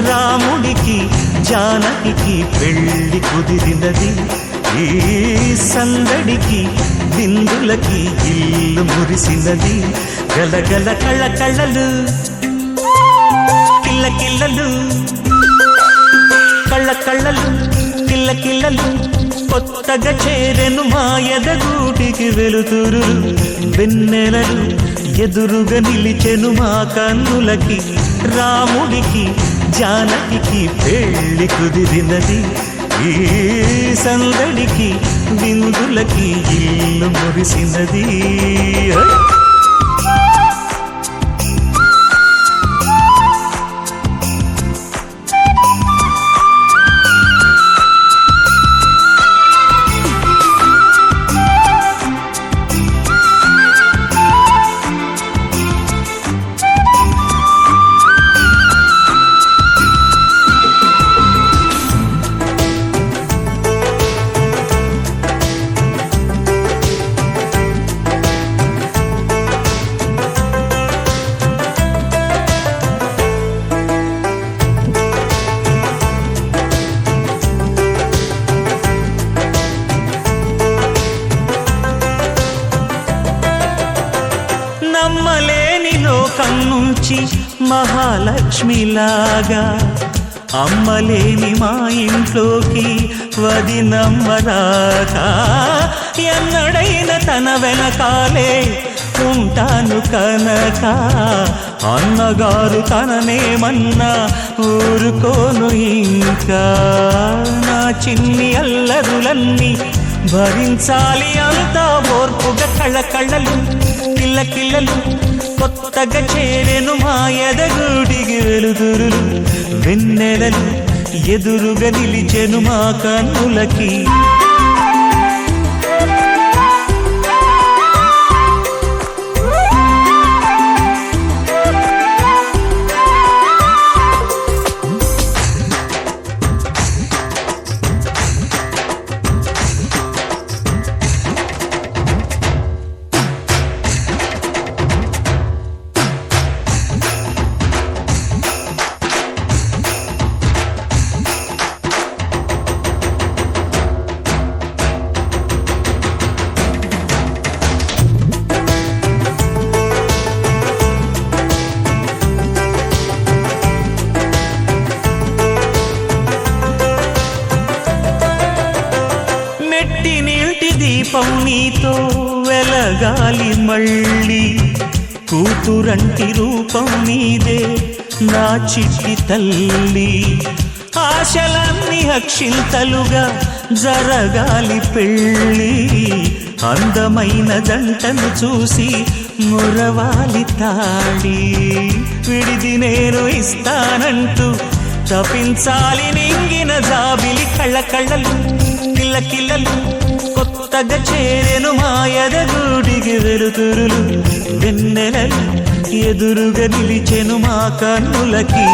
రాముడికి జానకి పెళ్లి కుదిరినది ఈ సందడికి విందులకి ఇల్లు మురిసినది గలగల కళ్ళ కళ్ళలు కిల్ల కిల్లలు కళ్ళ కళ్ళలు కిల్ల కిల్లలు కొత్తగా చేరెను మా ఎదగూటికి వెలుతురు వెన్నెలలు ఎదురుగా నిలిచెను మా కన్నులకి రాముడికి జానకి పెళ్లి కుదిరినది ఈ సందడికి విందులకి ఇల్లు మురిసినది నమ్మలేని లోకం నుంచి మహాలక్ష్మిలాగా అమ్మలేని మా ఇంట్లోకి వదినమ్మరాగా ఎన్నడైన తన వెనకాలే ఉంటాను కనుక అన్నగారు తననేమన్నా ఊరుకోను ఇంకా నా చిన్ని అల్లరులన్నీ భరించాలి అంతా ఓర్పుగా కళ్ళ కళ్ళలు కిల్ల కిల్లలు కొత్తగా చేరెను మా ఎదగూటికి వెలుతురులు వెన్నెలలు ఎదురుగా నిలిచెను మా కన్నులకి దీపం నీతో వెలగాలి మళ్ళీ కూతురంటి రూపం నీదే నా చిట్టి తల్లి ఆశలన్నీ అక్షింతలుగా జరగాలి పెళ్ళి అందమైన జంటను చూసి మురవాలి తాళి విడిది నేను ఇస్తానంటూ తపించాలి నింగిన జాబిలి కళ్ళ కళ్ళలు కిల్ల కిల్లలు కొత్తగా చేరెను మా ఎదగూటికి వెలుతురులు వెన్నెలలు ఎదురుగా నిలిచెను మా కన్నులకి